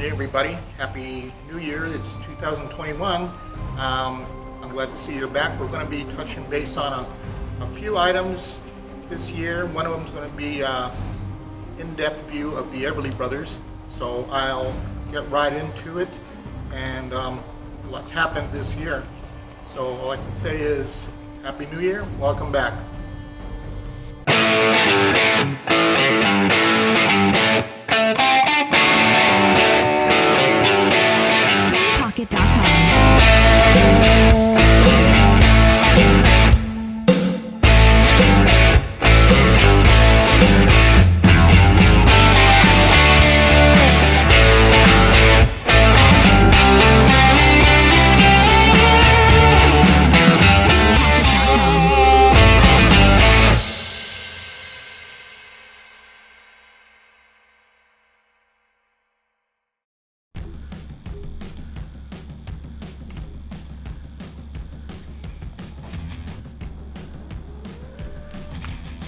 afternoon, everybody. Happy New Year. It's 2021. I'm glad to see you're back. We're going to be touching base on a few items this year. One of them is going to be in-depth view of the Everly Brothers. So I'll get right into it. And lots happened this year. So all I can say is Happy New Year. Welcome back.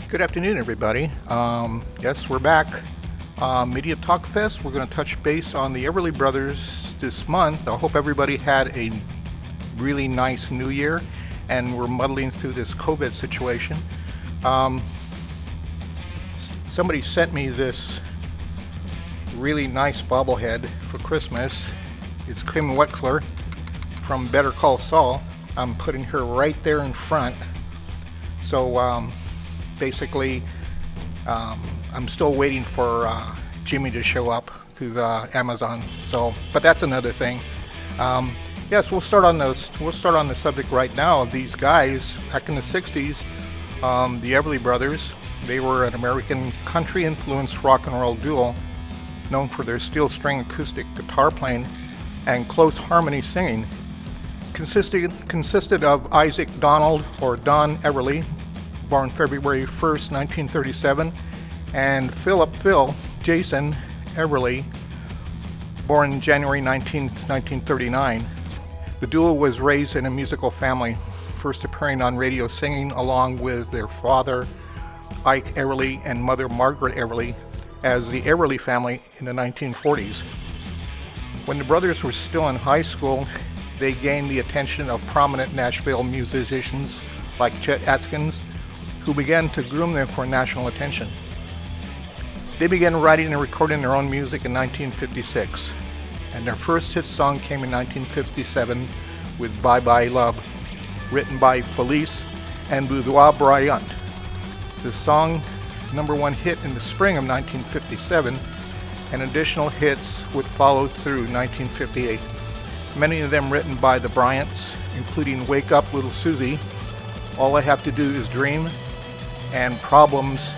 Good afternoon, everybody. Yes, we're back. Media Talkfest. We're going to touch base on the Everly Brothers this month. I hope everybody had a really nice New Year, and we're muddling through this COVID situation. Somebody sent me this really nice bobblehead for Christmas. It's Kim Wexler from Better Call Saul. I'm putting her right there in front. So basically, I'm still waiting for Jimmy to show up through the Amazon. But that's another thing. Yes, we'll start on the subject right now of these guys back in the '60s. The Everly Brothers. They were an American country-influenced rock and roll duo known for their steel string acoustic guitar playing and close harmony singing. Consisted of Isaac Donald or Don Everly, born February 1st, 1937, and Philip Phil Jason Everly, born January 19th, 1939. The duo was raised in a musical family, first appearing on radio singing along with their father, Ike Everly, and mother, Margaret Everly, as the Everly family in the 1940s. When the brothers were still in high school, they gained the attention of prominent Nashville musicians like Chet Atkins, who began to groom them for national attention. They began writing and recording their own music in 1956, and their first hit song came in 1957 with Bye Bye Love, written by Felice and Boudoir Bryant. The song #1 hit in the spring of 1957, and additional hits would follow through 1958, many of them written by the Bryants, including Wake Up Little Susie, All I Have to Do Is Dream, and Problems.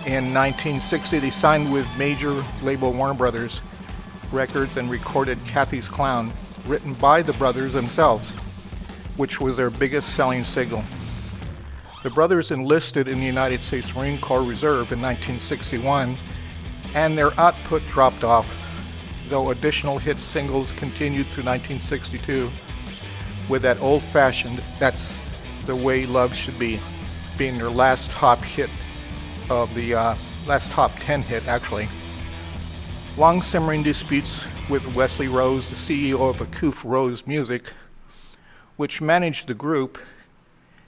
In 1960, they signed with major label Warner Brothers Records and recorded Kathy's Clown, written by the brothers themselves, which was their biggest selling single. The brothers enlisted in the United States Marine Corps Reserve in 1961, and their output dropped off, though additional hit singles continued through 1962 with that old-fashioned That's the Way Love Should Be, being their last top hit of the last top 10 hit actually. Long simmering disputes with Wesley Rose, the CEO of Acoof Rose Music, which managed the group,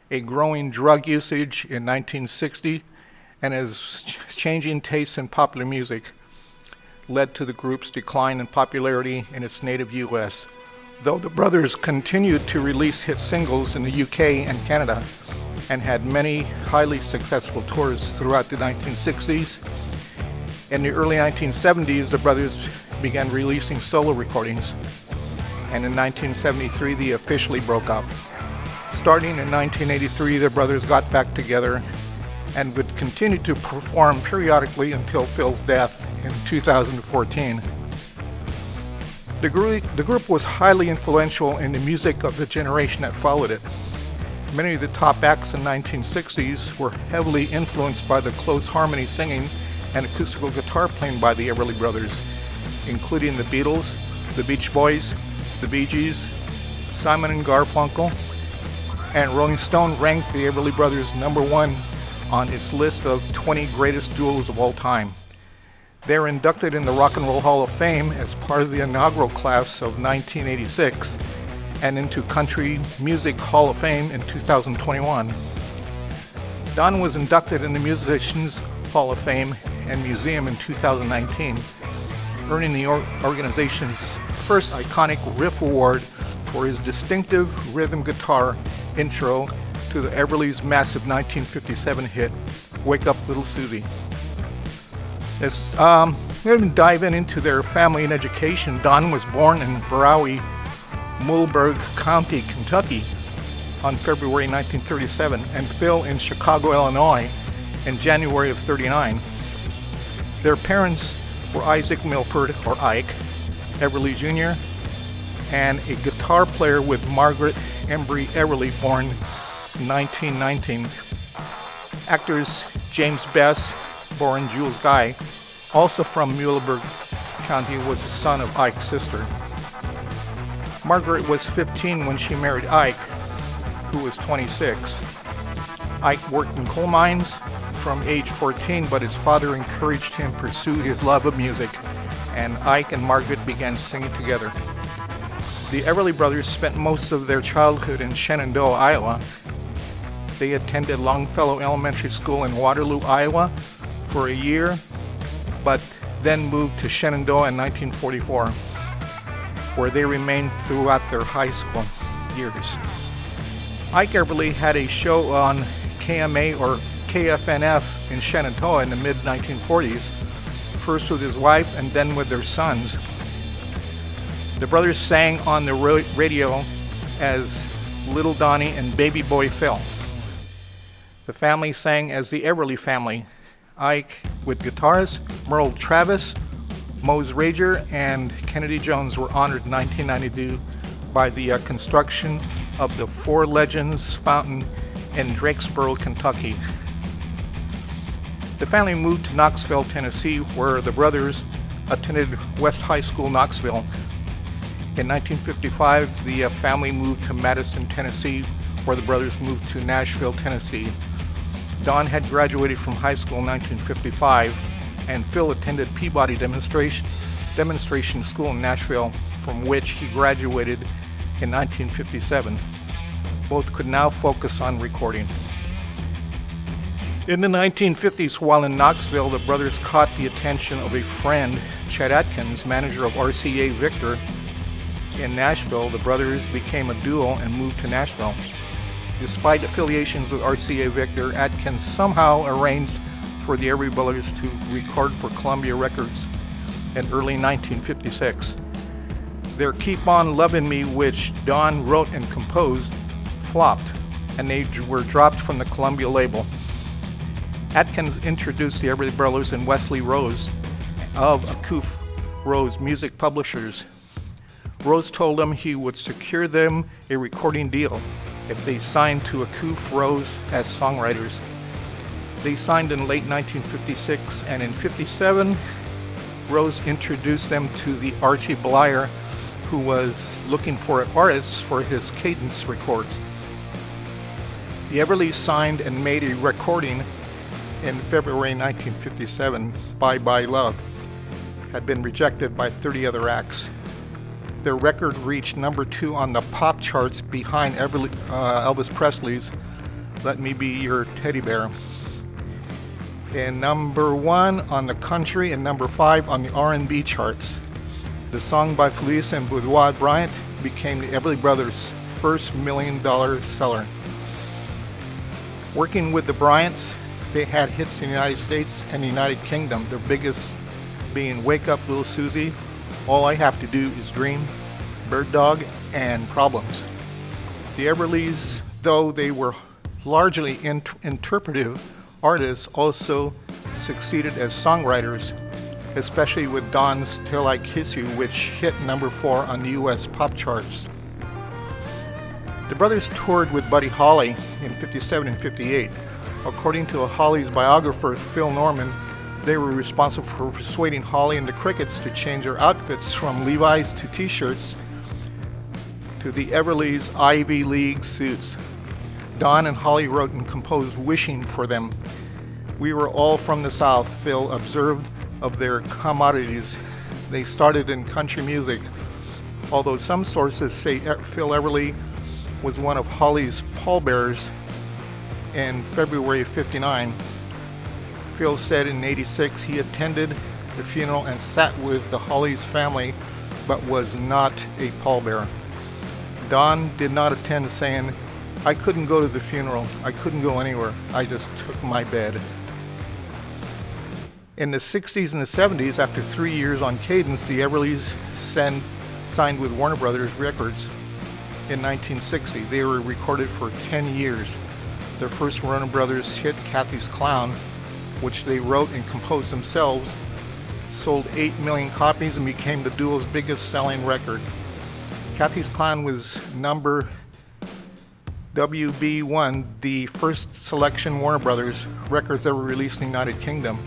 a growing drug usage in 1960, and as changing tastes in popular music led to the group's decline in popularity in its native U.S. Though the brothers continued to release hit singles in the UK and Canada, and had many highly successful tours throughout the 1960s. In the early 1970s, the brothers began releasing solo recordings, and in 1973 they officially broke up. Starting in 1983, the brothers got back together and would continue to perform periodically until Phil's death in 2014. The group was highly influential in the music of the generation that followed it. Many of the top acts in the 1960s were heavily influenced by the close harmony singing and acoustical guitar playing by the Everly Brothers, including the Beatles, the Beach Boys, the Bee Gees, Simon and Garfunkel, and Rolling Stone ranked the Everly Brothers #1 on its list of 20 greatest duos of all time. They were inducted in the Rock and Roll Hall of Fame as part of the inaugural class of 1986 and into Country Music Hall of Fame in 2021. Don was inducted in the Musicians Hall of Fame and Museum in 2019, earning the organization's first iconic riff award for his distinctive rhythm guitar intro to the Everly's massive 1957 hit, Wake Up Little Susie. We're going to dive into their family and education. Don was born in Browy, Muhlenberg County, Kentucky on February 1937, and Phil in Chicago, Illinois in January of 39. Their parents were Isaac Milford, or Ike, Everly Jr., and a guitar player with Margaret Embry Everly, born in 1919. Actors James Bess, born Jules Guy, also from Muhlenberg County, was the son of Ike's sister. Margaret was 15 when she married Ike, who was 26. Ike worked in coal mines from age 14, but his father encouraged him to pursue his love of music, and Ike and Margaret began singing together. The Everly brothers spent most of their childhood in Shenandoah, Iowa. They attended Longfellow Elementary School in Waterloo, Iowa for a year, but then moved to Shenandoah in 1944, where they remained throughout their high school years. Ike Everly had a show on KMA or KFNF in Shenandoah in the mid-1940s, first with his wife and then with their sons. The brothers sang on the radio as Little Donnie and Baby Boy Phil. The family sang as the Everly family. Ike with guitars, Merle Travis, Mose Rager, and Kennedy Jones were honored in 1992 by the construction of the Four Legends Fountain in Drakesboro, Kentucky. The family moved to Knoxville, Tennessee, where the brothers attended West High School, Knoxville. In 1955, the family moved to Madison, Tennessee, where the brothers moved to Nashville, Tennessee. Don had graduated from high school in 1955, and Phil attended Peabody Demonstration School in Nashville, from which he graduated in 1957. Both could now focus on recording. In the 1950s, while in Knoxville, the brothers caught the attention of a friend, Chet Atkins, manager of RCA Victor in Nashville. The brothers became a duo and moved to Nashville. Despite affiliations with RCA Victor, Atkins somehow arranged for the Everly brothers to record for Columbia Records in early 1956. Their Keep On Lovin' Me, which Don wrote and composed, flopped, and they were dropped from the Columbia label. Atkins introduced the Everly brothers and Wesley Rose of Acuff Rose Music Publishers. Rose told him he would secure them a recording deal if they signed to Acuff Rose as songwriters. They signed in late 1956, and in 57, Rose introduced them to the Archie Blyer, who was looking for artists for his Cadence records. The Everlys signed and made a recording in February 1957, Bye Bye Love, had been rejected by 30 other acts. Their record reached number 2 on the pop charts behind Elvis Presley's Let Me Be Your Teddy Bear, and number 1 on the country and number 5 on the R&B charts. The song by Felice and Boudoir Bryant became the Everly Brothers' first $1 million seller. Working with the Bryants, they had hits in the United States and the United Kingdom, their biggest being Wake Up Little Susie, All I Have to Do Is Dream, Bird Dog, and Problems. The Everlys, though they were largely interpretive artists, also succeeded as songwriters, especially with Don's Till I Kiss You, which hit number 4 on the US pop charts. The brothers toured with Buddy Holly in 57 and 58. According to Holly's biographer, Phil Norman, they were responsible for persuading Holly and the Crickets to change their outfits from Levi's to t-shirts to the Everly's Ivy League suits. Don and Holly wrote and composed Wishing for them. We were all from the South, Phil observed, of their commodities. They started in country music, although some sources say Phil Everly was one of Holly's pallbearers in February of '59. Phil said in '86 he attended the funeral and sat with the Holly's family, but was not a pallbearer. Don did not attend, saying, "I couldn't go to the funeral. I couldn't go anywhere. I just took my bed." In the 60s and the 70s, after 3 years on Cadence, the Everlys signed with Warner Brothers Records in 1960. They were recorded for 10 years. Their first Warner Brothers hit, Kathy's Clown, which they wrote and composed themselves, sold 8 million copies and became the duo's biggest selling record. Kathy's Clown was number WB1, the first selection Warner Brothers records ever released in the United Kingdom.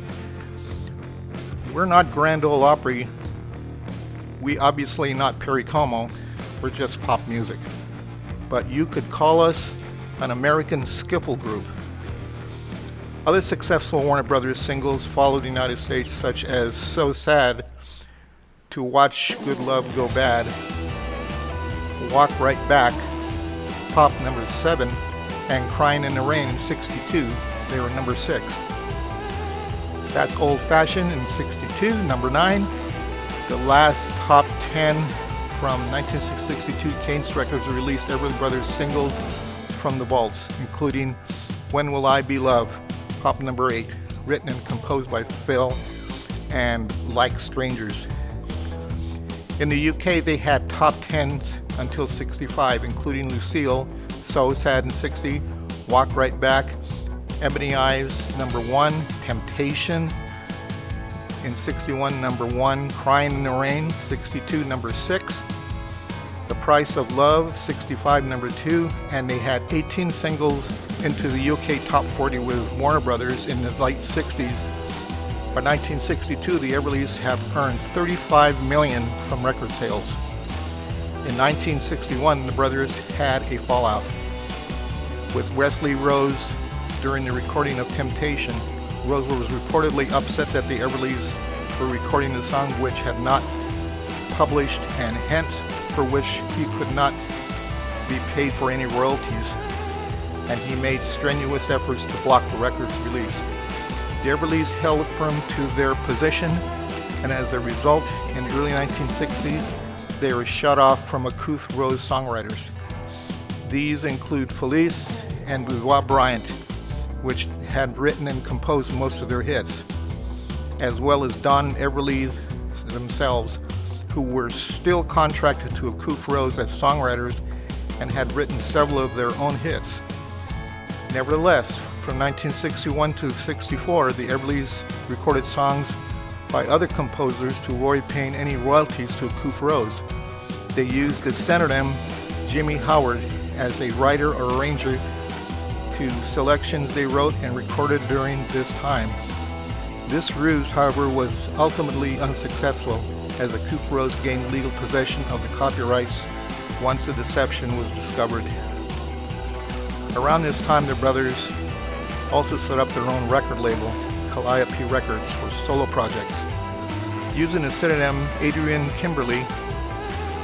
We're not Grand Ole Opry. We obviously not Perry Como. We're just pop music. But you could call us an American skiffle group. Other successful Warner Brothers singles followed the United States, such as So Sad, To Watch Good Love Go Bad, Walk Right Back, Pop number 7, and Crying in the Rain in '62. They were number 6. That's Old Fashioned in '62, number 9. The last top 10 from 1962 Cadence Records released Everly Brothers singles from the vaults, including When Will I Be Loved, Pop number 8, written and composed by Phil, and Like Strangers. In the UK, they had top 10s until '65, including Lucille, So Sad in '60, Walk Right Back, Ebony Eyes, number 1, Temptation in '61, number 1, Crying in the Rain, '62, number 6, The Price of Love, '65, number 2, and they had 18 singles into the UK Top 40 with Warner Brothers in the late '60s. By 1962, the Everlys have earned $35 million from record sales. In 1961, the brothers had a fallout with Wesley Rose during the recording of Temptation. Rose was reportedly upset that the Everlys were recording the song, which had not published, and hence for which he could not be paid for any royalties, and he made strenuous efforts to block the record's release. The Everlys held firm to their position, and as a result, in the early 1960s, they were shut off from Akuth Rose songwriters. These include Felice and Boudoir Bryant, which had written and composed most of their hits, as well as Don Everly themselves, who were still contracted to Akuth Rose as songwriters and had written several of their own hits. Nevertheless, from 1961 to '64, the Everlys recorded songs by other composers to avoid paying any royalties to Akuth Rose. They used the synonym Jimmy Howard as a writer or arranger to selections they wrote and recorded during this time. This ruse, however, was ultimately unsuccessful, as Akuth Rose gained legal possession of the copyrights once the deception was discovered. Around this time, the brothers also set up their own record label, Calliope Records, for solo projects. Using the pseudonym Adrian Kimberly,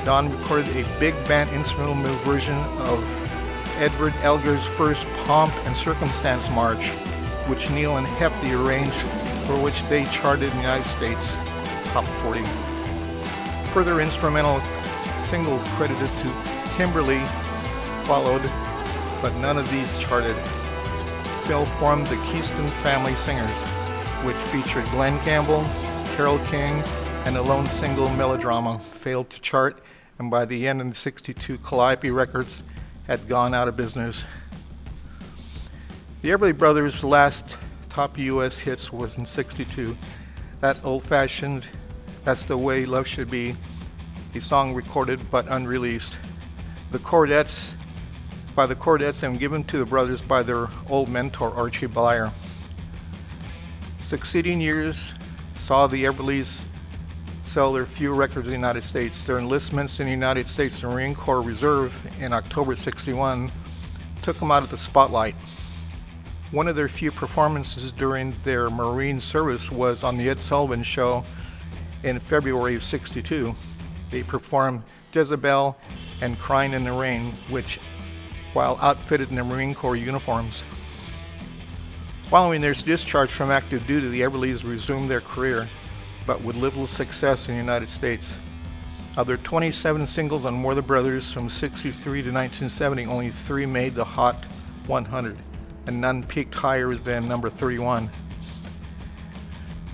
Don recorded a big band instrumental version of Edward Elgar's first Pomp and Circumstance March, which Neil and Hefti arranged, for which they charted in the United States Top 40. Further instrumental singles credited to Kimberly followed, but none of these charted. Phil formed the Keystone Family Singers, which featured Glenn Campbell, Carole King, and the lone single Melodrama failed to chart, and by the end of '62, Calliope Records had gone out of business. The Everly Brothers' last top U.S. hits was in '62. That Old-Fashioned, That's the Way Love Should Be, a song recorded but unreleased. The Chordettes and given to the brothers by their old mentor Archie Blyer. Succeeding years saw the Everlys sell their few records in the United States. Their enlistments in the United States Marine Corps Reserve in October '61 took them out of the spotlight. One of their few performances during their Marine service was on the Ed Sullivan Show in February of '62. They performed Jezebel and Crying in the Rain, which while outfitted in their Marine Corps uniforms. Following their discharge from active duty, the Everlys resumed their career, but with little success in the United States. Of their 27 singles on Warner Brothers from '63 to 1970, only 3 made the Hot 100, and none peaked higher than number 31.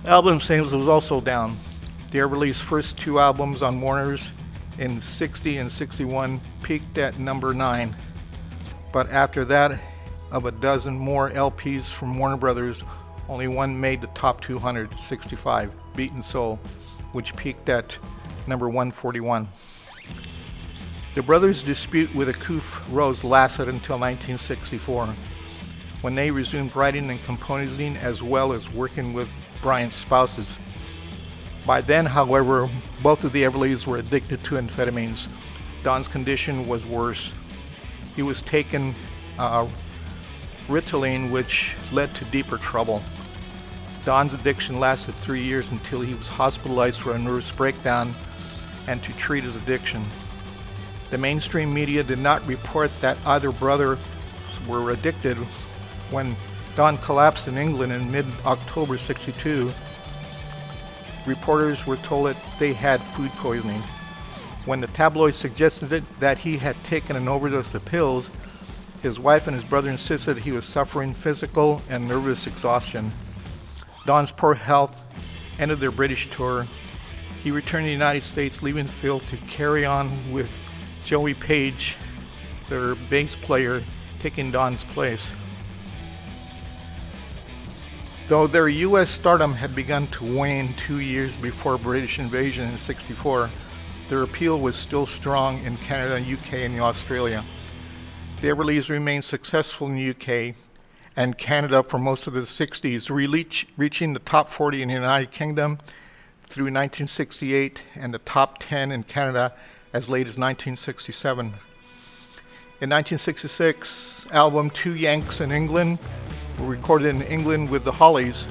Album sales was also down. The Everlys' first 2 albums on Warner's in '60 and '61 peaked at number 9, but after that, of a dozen more LPs from Warner Brothers, only one made the top 200, 65, Beaten Soul, which peaked at number 141. The brothers' dispute with Akuf Rose lasted until 1964, when they resumed writing and composing as well as working with Bryant's spouses. By then, however, both of the Everlys were addicted to amphetamines. Don's condition was worse. He was taking Ritalin, which led to deeper trouble. Don's addiction lasted 3 years until he was hospitalized for a nervous breakdown and to treat his addiction. The mainstream media did not report that either brother were addicted. When Don collapsed in England in mid-October '62, reporters were told that they had food poisoning. When the tabloids suggested that he had taken an overdose of pills, his wife and his brother insisted he was suffering physical and nervous exhaustion. Don's poor health ended their British tour. He returned to the United States, leaving Phil to carry on with Joey Page, their bass player, taking Don's place. Though their U.S. stardom had begun to wane 2 years before British invasion in '64, their appeal was still strong in Canada, UK, and Australia. The Everlys remained successful in the UK and Canada for most of the '60s, reaching the top 40 in the United Kingdom through 1968 and the top 10 in Canada as late as 1967. In 1966, album Two Yanks in England were recorded in England with the Hollies,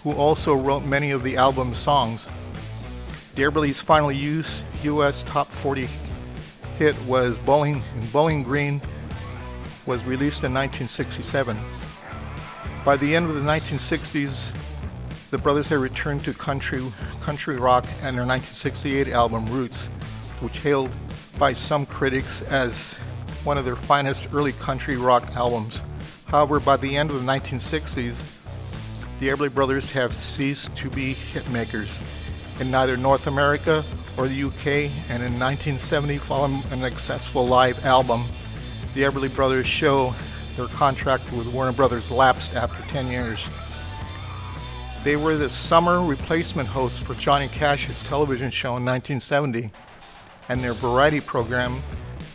who also wrote many of the album's songs. The Everlys' final U.S. top 40 hit was Bowling Green, was released in 1967. By the end of the 1960s, the brothers had returned to country rock and their 1968 album Roots, which hailed by some critics as one of their finest early country rock albums. However, by the end of the 1960s, the Everly Brothers have ceased to be hitmakers in neither North America or the UK, and in 1970, following a successful live album, the Everly Brothers show their contract with Warner Brothers lapsed after 10 years. They were the summer replacement hosts for Johnny Cash's television show in 1970, and their variety program,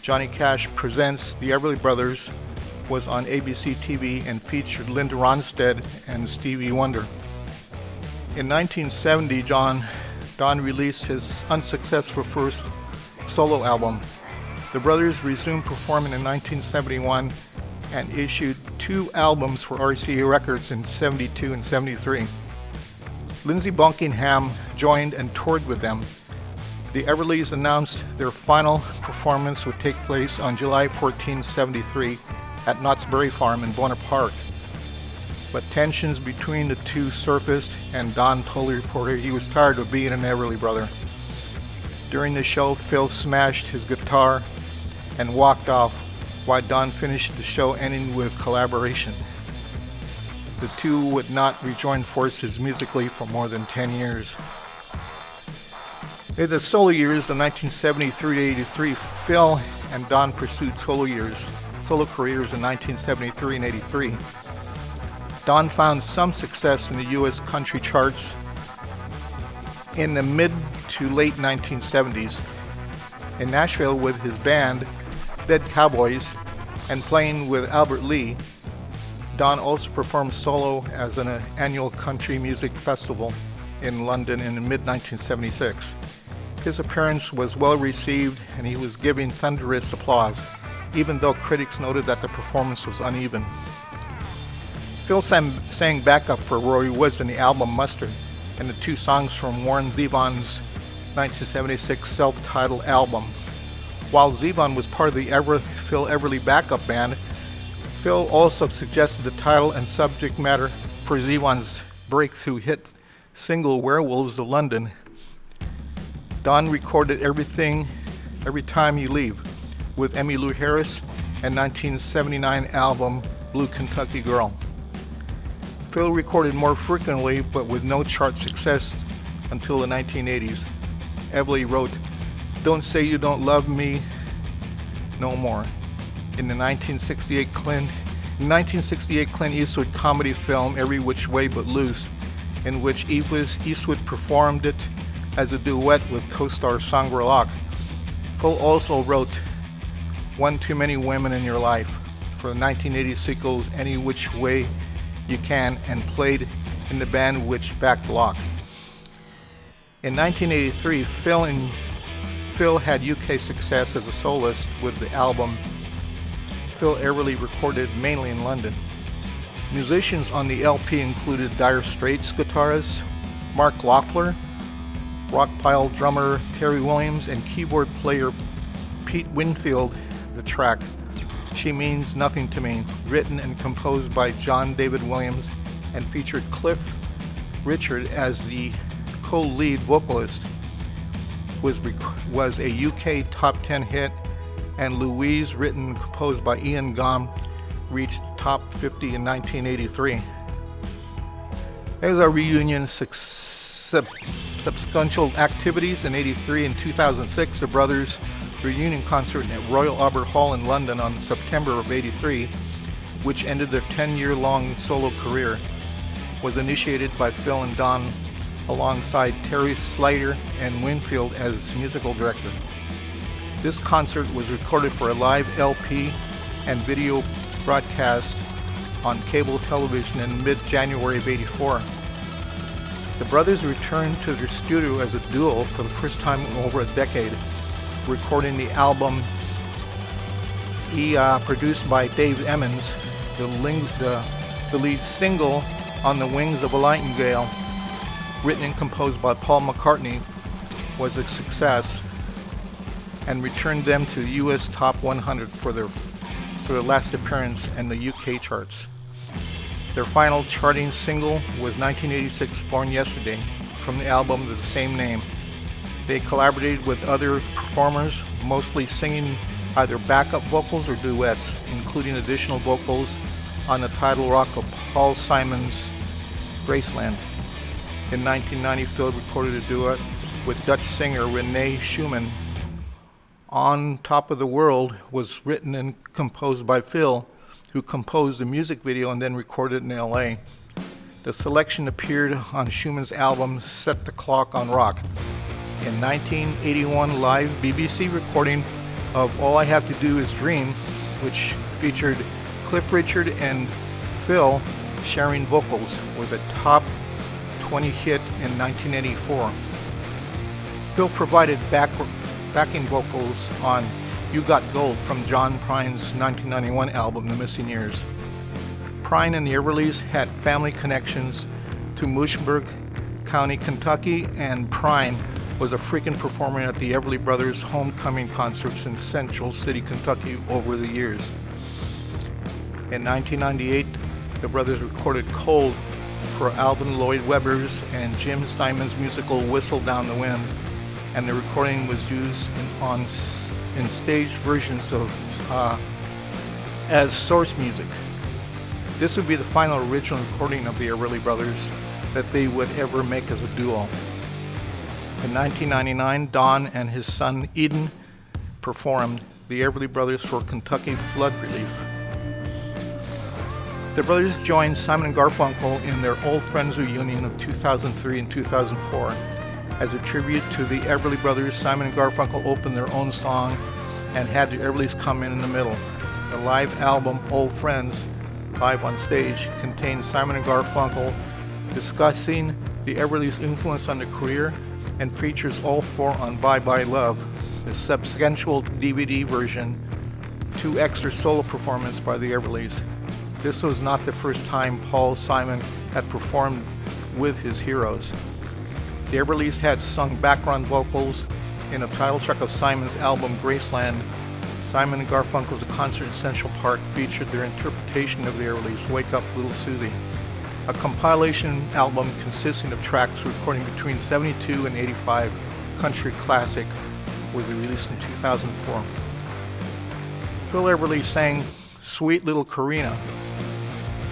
Johnny Cash Presents the Everly Brothers, was on ABC TV and featured Linda Ronstadt and Stevie Wonder. In 1970, Don released his unsuccessful first solo album. The brothers resumed performing in 1971 and issued 2 albums for RCA Records in '72 and '73. Lindsey Buckingham joined and toured with them. The Everlys announced their final performance would take place on July 14, '73 at Knott's Berry Farm in Bonner Park. But tensions between the two surfaced, and Don told the reporter he was tired of being an Everly brother. During the show, Phil smashed his guitar and walked off, while Don finished the show, ending with collaboration. The two would not rejoin forces musically for more than 10 years. In the solo years of 1973 to '83, Phil and Don pursued solo careers in 1973 and '83. Don found some success in the U.S. country charts in the mid to late 1970s. In Nashville with his band, Dead Cowboys, and playing with Albert Lee, Don also performed solo as an annual country music festival in London in mid-1976. His appearance was well received and he was giving thunderous applause, even though critics noted that the performance was uneven. Phil sang backup for Roy Woods in the album Mustard and the two songs from Warren Zevon's 1976 self-titled album. While Zevon was part of the Phil Everly backup band, Phil also suggested the title and subject matter for Zevon's breakthrough hit single Werewolves of London. Don recorded Everything, Every Time You Leave with Emmylou Harris and 1979 album Blue Kentucky Girl. Phil recorded more frequently but with no chart success until the 1980s. Everly wrote, "Don't Say You Don't Love Me No More" in the 1968 Clint Eastwood comedy film Every Which Way But Loose, in which Eastwood performed it as a duet with co-star Sandra Locke. Phil also wrote One Too Many Women in Your Life for the 1980 sequels Any Which Way You Can, and played in the band which backed Locke. In 1983, Phil had UK success as a soloist with the album Phil Everly, recorded mainly in London. Musicians on the LP included Dire Straits guitarist Mark Knopfler, Rockpile drummer Terry Williams, and keyboard player Pete Winfield. The track She Means Nothing to Me, written and composed by John David Williams and featured Cliff Richard as the co-lead vocalist, was a UK top 10 hit, and Louise, written and composed by Ian Gom, reached top 50 in 1983. There's our reunion subsequent activities. In 83 and 2006, the brothers' reunion concert at Royal Albert Hall in London on September of 83, which ended their 10-year-long solo career, was initiated by Phil and Don alongside Terry Slater and Winfield as musical director. This concert was recorded for a live LP and video broadcast on cable television in mid-January of 84. The brothers returned to their studio as a duo for the first time in over a decade, recording the album produced by Dave Emmons. The lead single, On the Wings of a Nightingale, written and composed by Paul McCartney, was a success and returned them to the US Top 100 for their last appearance in the UK charts. Their final charting single was 1986 Born Yesterday from the album of the same name. They collaborated with other performers, mostly singing either backup vocals or duets, including additional vocals on the title rock of Paul Simon's Graceland. In 1990, Phil recorded a duet with Dutch singer Renee Schumann. On Top of the World was written and composed by Phil, who composed the music video and then recorded it in LA. The selection appeared on Schumann's album Set the Clock on Rock. In 1981, live BBC recording of All I Have to Do Is Dream, which featured Cliff Richard and Phil sharing vocals, was a top 20 hit in 1984. Phil provided backing vocals on You Got Gold from John Prine's 1991 album The Missing Years. Prine and the Everlys had family connections to Muhlenberg County, Kentucky, and Prine was a frequent performer at the Everly Brothers' homecoming concerts in Central City, Kentucky over the years. In 1998, the brothers recorded Cold for Alvin Lloyd Webber's and Jim Steinman's musical Whistle Down the Wind, and the recording was used in staged versions of as source music. This would be the final original recording of the Everly Brothers that they would ever make as a duo. In 1999, Don and his son Eden performed the Everly Brothers for Kentucky flood relief. The brothers joined Simon & Garfunkel in their Old Friends reunion of 2003 and 2004. As a tribute to the Everly Brothers, Simon & Garfunkel opened their own song and had the Everlys come in the middle. The live album Old Friends, live on stage, contains Simon & Garfunkel discussing the Everlys' influence on their career and features all four on Bye Bye Love, the subsequent DVD version, 2 extra solo performances by the Everlys. This was not the first time Paul Simon had performed with his heroes. The Everlys had sung background vocals in a title track of Simon's album Graceland. Simon and Garfunkel's A Concert in Central Park featured their interpretation of the Everlys' Wake Up Little Susie. A compilation album consisting of tracks recording between 72 and 85 country classic was released in 2004. Phil Everly sang Sweet Little Corina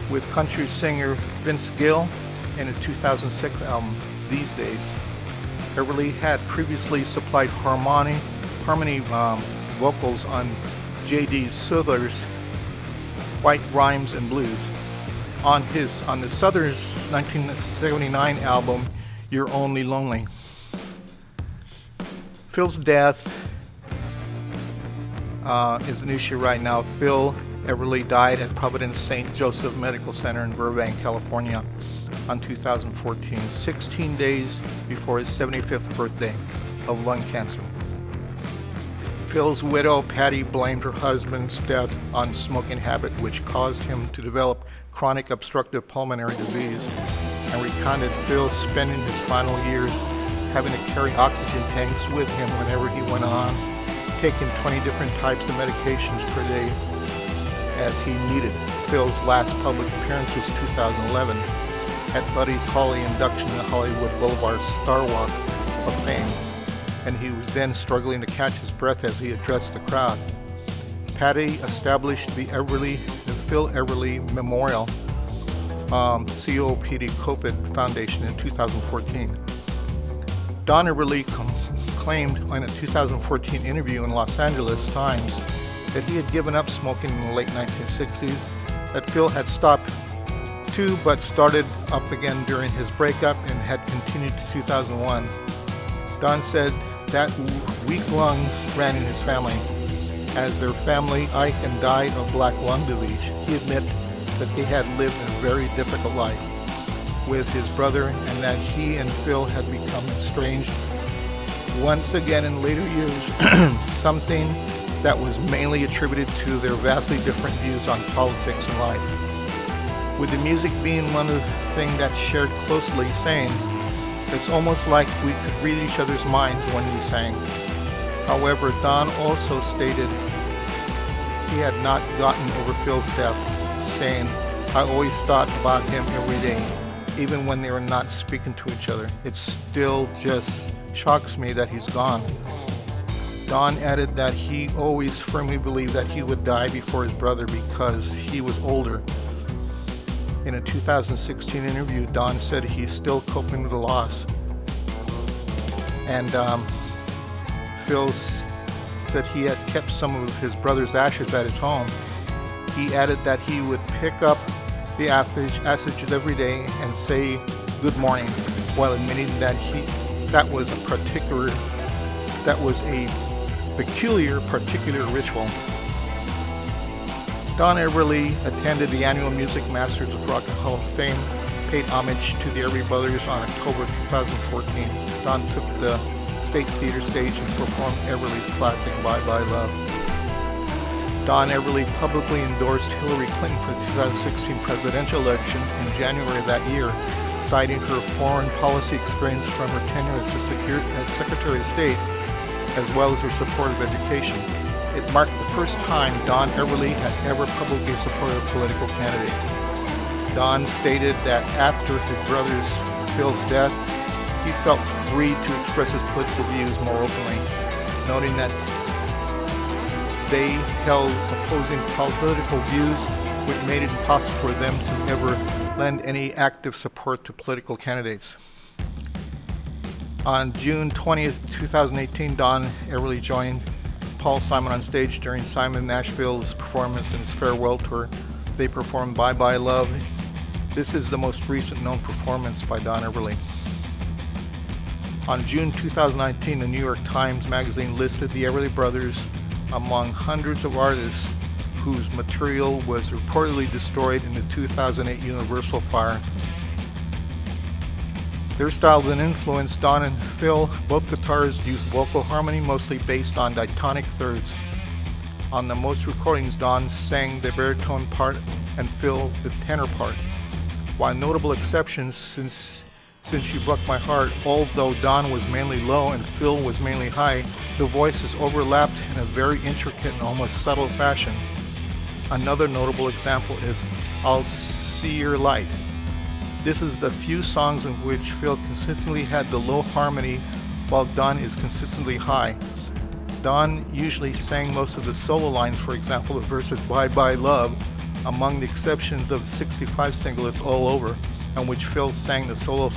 with country singer Vince Gill in his 2006 album These Days. Everly had previously supplied harmony vocals on J.D. Souther's White Rhymes and Blues. On the Souther's 1979 album, You're Only Lonely. Phil's death is an issue right now. Phil Everly died at Providence St. Joseph Medical Center in Burbank, California on 2014, 16 days before his 75th birthday of lung cancer. Phil's widow, Patty, blamed her husband's death on smoking habit, which caused him to develop chronic obstructive pulmonary disease, and recounted Phil spending his final years having to carry oxygen tanks with him whenever he went on, taking 20 different types of medications per day as he needed. Phil's last public appearance was 2011 at Buddy's Holly induction in the Hollywood Boulevard Star Walk of Fame, and he was then struggling to catch his breath as he addressed the crowd. Patty established the Phil Everly Memorial COPD Foundation in 2014. Don Everly claimed in a 2014 interview in Los Angeles Times that he had given up smoking in the late 1960s, that Phil had stopped too but started up again during his breakup and had continued to 2001. Don said that weak lungs ran in his family. As their family, Ike, and died of black lung disease, he admitted that he had lived a very difficult life with his brother and that he and Phil had become estranged once again in later years, something that was mainly attributed to their vastly different views on politics and life. With the music being one of the things that shared closely, saying, "It's almost like we could read each other's minds when we sang." However, Don also stated he had not gotten over Phil's death, saying, "I always thought about him every day, even when they were not speaking to each other. It still just shocks me that he's gone." Don added that he always firmly believed that he would die before his brother because he was older. In a 2016 interview, Don said he's still coping with the loss. And Phil said he had kept some of his brother's ashes at his home. He added that he would pick up the ashes every day and say good morning, while admitting that that was a peculiar ritual. Don Everly attended the annual Music Masters of Rock and Hall of Fame, paid homage to the Everly Brothers on October 2014. Don took the State Theater stage and performed Everly's classic Bye Bye Love. Don Everly publicly endorsed Hillary Clinton for the 2016 presidential election in January of that year, citing her foreign policy experience from her tenure as Secretary of State, as well as her support of education. It marked the first time Don Everly had ever publicly supported a political candidate. Don stated that after his brother's Phil's death, he felt free to express his political views more openly, noting that they held opposing political views, which made it impossible for them to ever lend any active support to political candidates. On June 20th, 2018, Don Everly joined Paul Simon on stage during Simon Nashville's performance in his farewell tour. They performed Bye Bye Love. This is the most recent known performance by Don Everly. On June 2019, the New York Times Magazine listed the Everly Brothers among hundreds of artists whose material was reportedly destroyed in the 2008 Universal fire. Their styles and influence: Don and Phil, both guitars used vocal harmony mostly based on diatonic thirds. On the most recordings, Don sang the baritone part and Phil the tenor part. While notable exceptions, since You Broke My Heart, although Don was mainly low and Phil was mainly high, the voices overlapped in a very intricate and almost subtle fashion. Another notable example is I'll See Your Light. This is the few songs in which Phil consistently had the low harmony while Don is consistently high. Don usually sang most of the solo lines, for example, the verse of Bye Bye Love, among the exceptions of the 65 single It's All Over, on which Phil sang the solo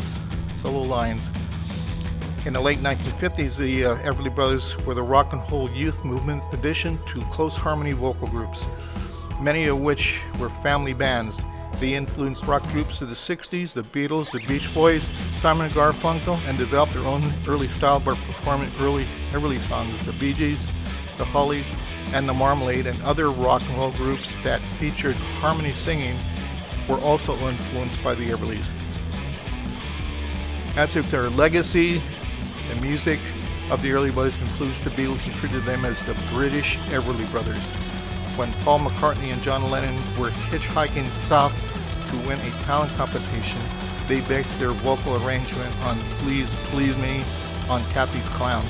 lines. In the late 1950s, the Everly Brothers were the rock and roll youth movement addition to close harmony vocal groups, many of which were family bands. They influenced rock groups of the 60s, the Beatles, the Beach Boys, Simon & Garfunkel, and developed their own early style by performing early Everly songs. The Bee Gees, the Hollies, and the Marmalade, and other rock and roll groups that featured harmony singing were also influenced by the Everlys. As if their legacy, the music of the early Brothers influenced the Beatles and treated them as the British Everly Brothers. When Paul McCartney and John Lennon were hitchhiking south to win a talent competition, they based their vocal arrangement on Please Please Me on Kathy's Clown.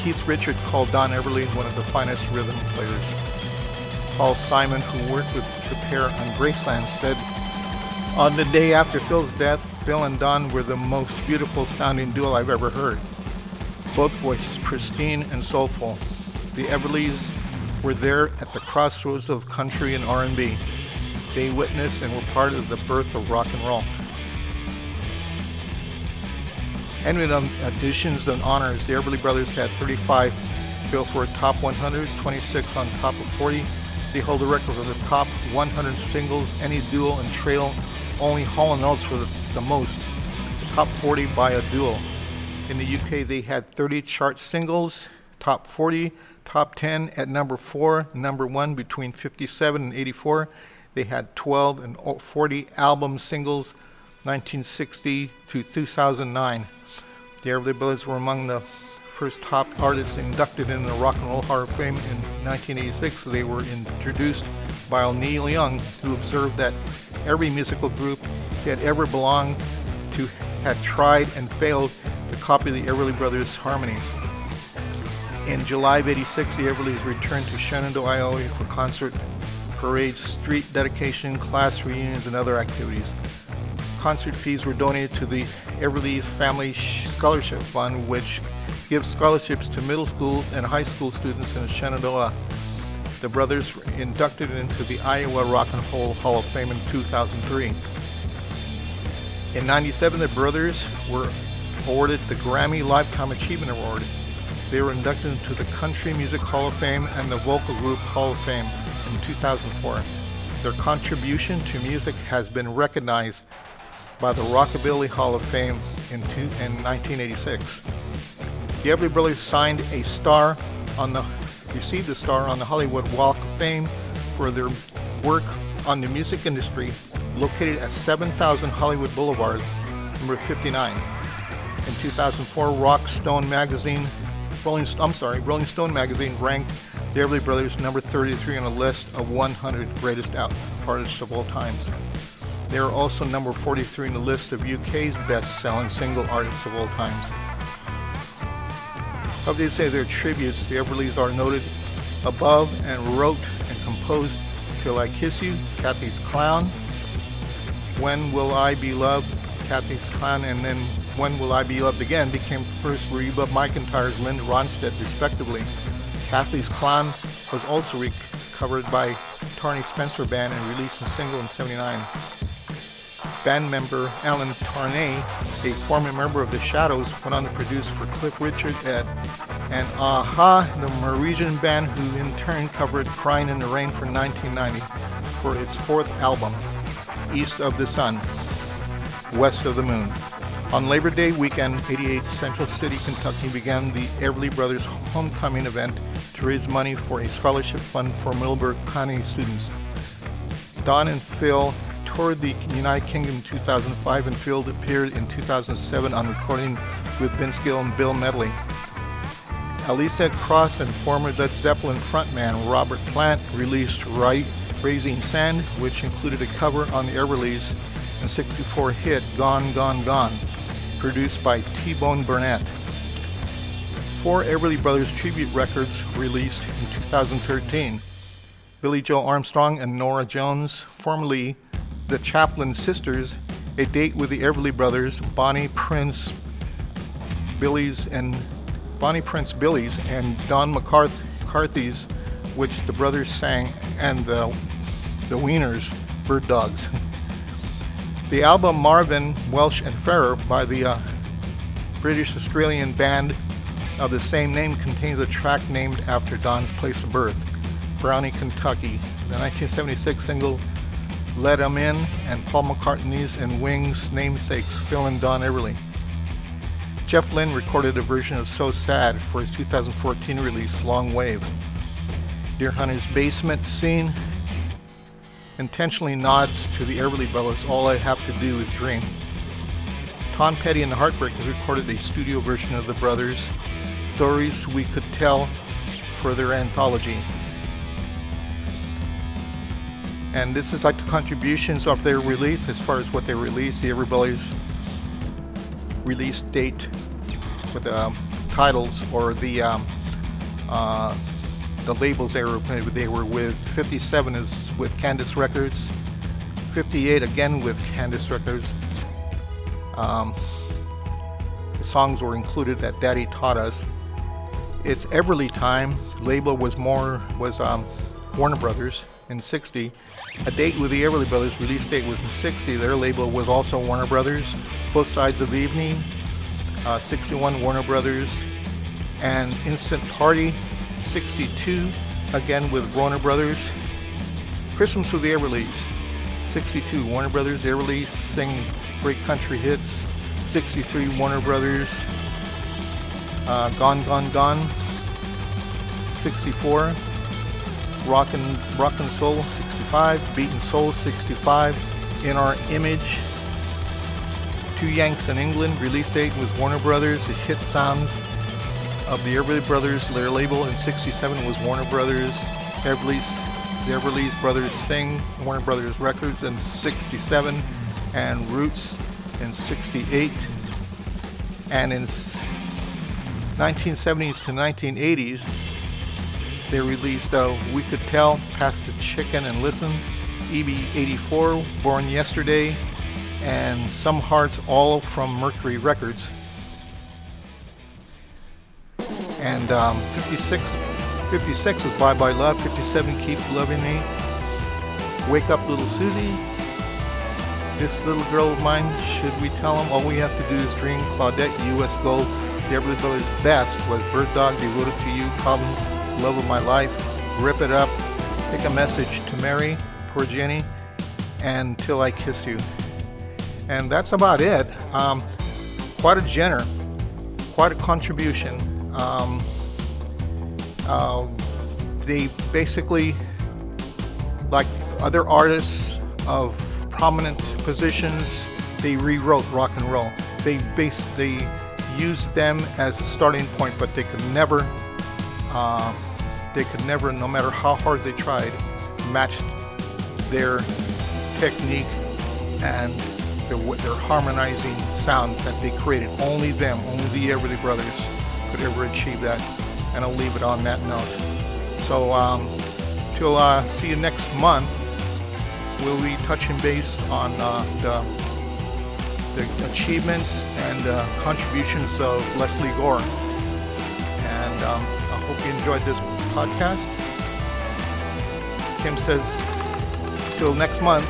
Keith Richard called Don Everly one of the finest rhythm players. Paul Simon, who worked with the pair on Graceland, said, "On the day after Phil's death, Phil and Don were the most beautiful sounding duo I've ever heard. Both voices pristine and soulful. The Everlys were there at the crossroads of country and R&B. They witnessed and were part of the birth of rock and roll." And with additions and honors, the Everly Brothers had 35 Billboard Top 100s, 26 on Top of 40. They hold the record for the top 100 singles, any duo and trio. Only Hall & Oates were the most, top 40 by a duo. In the UK, they had 30 chart singles, top 40, top 10 at number 4, number 1 between 57 and 84. They had 12 and 40 album singles, 1960 to 2009. The Everly Brothers were among the first top artists inducted in the Rock and Roll Hall of Fame in 1986. They were introduced by Neil Young, who observed that every musical group that ever belonged to had tried and failed to copy the Everly Brothers' harmonies. In July of '86, the Everlys returned to Shenandoah, Iowa for concert, parades, street dedication, class reunions, and other activities. Concert fees were donated to the Everlys Family Scholarship Fund, which gives scholarships to middle schools and high school students in Shenandoah. The brothers were inducted into the Iowa Rock and Roll Hall of Fame in 2003. In '97, the brothers were awarded the Grammy Lifetime Achievement Award. They were inducted into the Country Music Hall of Fame and the Vocal Group Hall of Fame in 2004. Their contribution to music has been recognized by the Rockabilly Hall of Fame in 1986. The Everly Brothers received a star on the Hollywood Walk of Fame for their work on the music industry, located at 7000 Hollywood Boulevard, number 59. In 2004, Rolling Stone magazine ranked the Everly Brothers number 33 on a list of 100 greatest artists of all times. They are also number 43 in the list of UK's best-selling single artists of all times. How they say their tributes, the Everlys are noted above and wrote and composed Till I Kiss You, Kathy's Clown, When Will I Be Loved, Kathy's Clown, and then When Will I Be Loved Again became first Reba McEntire's Linda Ronstadt, respectively. Kathy's Clown was also recovered by Tarney Spencer Band and released a single in '79. Band member Alan Tarney, a former member of The Shadows, went on to produce for Cliff Richard and Aha, the Norwegian band, who in turn covered Crying in the Rain for 1990 for its fourth album, East of the Sun, West of the Moon. On Labor Day weekend, '88, Central City, Kentucky began the Everly Brothers Homecoming event to raise money for a scholarship fund for Middleburg County students. Don and Phil toured the United Kingdom in 2005, and Phil appeared in 2007 on recording with Vince Gill and Bill Medley. Alicia Cross and former Led Zeppelin frontman Robert Plant released Raising Sand, which included a cover on the Everlys and '64 hit Gone, Gone, Gone, produced by T-Bone Burnett. 4 Everly Brothers tribute records released in 2013. Billie Joe Armstrong and Norah Jones, formerly the Chaplin Sisters, a date with the Everly Brothers, Bonnie Prince Billy's and Don McCarthy's, which the brothers sang, and the Wieners, Bird Dogs. The album Marvin, Welsh and Ferrer by the British-Australian band of the same name contains a track named after Don's place of birth, Brownie, Kentucky. The 1976 single Let 'Em In, and Paul McCartney's and Wings' namesakes Phil and Don Everly. Jeff Lynne recorded a version of So Sad for his 2014 release Long Wave. Deer Hunter's basement scene intentionally nods to the Everly Brothers' All I Have to Do Is Dream. Tom Petty and the Heartbreakers recorded a studio version of the brothers' Stories We Could Tell for their anthology. And this is like the contributions of their release. As far as what they released, the Everly Brothers release date with the titles or the labels they were with. 57 is with Candace Records, 58 again with Candace Records. The songs were included that Daddy Taught Us. It's Everly Time. Label was Warner Brothers in 60. A date with the Everly Brothers, release date was in 60. Their label was also Warner Brothers. Both Sides of Evening, 61 Warner Brothers. And Instant Party, 62, again with Warner Brothers. Christmas with the Everlys, 62 Warner Brothers. Everlys sing great country hits. 63 Warner Brothers. Gone, Gone, Gone, 64. Rock and Soul, 65. Beaten Soul, 65. In Our Image, Two Yanks in England, release date was Warner Brothers. The hit sounds of the Everly Brothers, their label in 67 was Warner Brothers. The Everly Brothers Sing, Warner Brothers Records in 67, and Roots in 68. And in 1970s to 1980s, they released We Could Tell, Pass the Chicken and Listen, EB84, Born Yesterday, and Some Hearts, all from Mercury Records. And 56 was Bye Bye Love, 57 Keep Loving Me, Wake Up Little Susie, This Little Girl of Mine, Should We Tell 'Em, All We Have to Do Is Dream, Claudette, US Gold. The Everly Brothers' best was Bird Dog, Devoted to You, Problems, Love of My Life, Rip It Up, Take a Message to Mary, Poor Jenny, and Till I Kiss You. And that's about it. Quite a genre, quite a contribution. They basically, like other artists of prominent positions, they rewrote rock and roll. They used them as a starting point, but they could never, no matter how hard they tried, match their technique and their harmonizing sound that they created. Only them, only the Everly Brothers could ever achieve that. And I'll leave it on that note. So till see you next month, we'll be touching base on the achievements and contributions of Leslie Gore. And I hope you enjoyed this podcast. Kim says, till next month.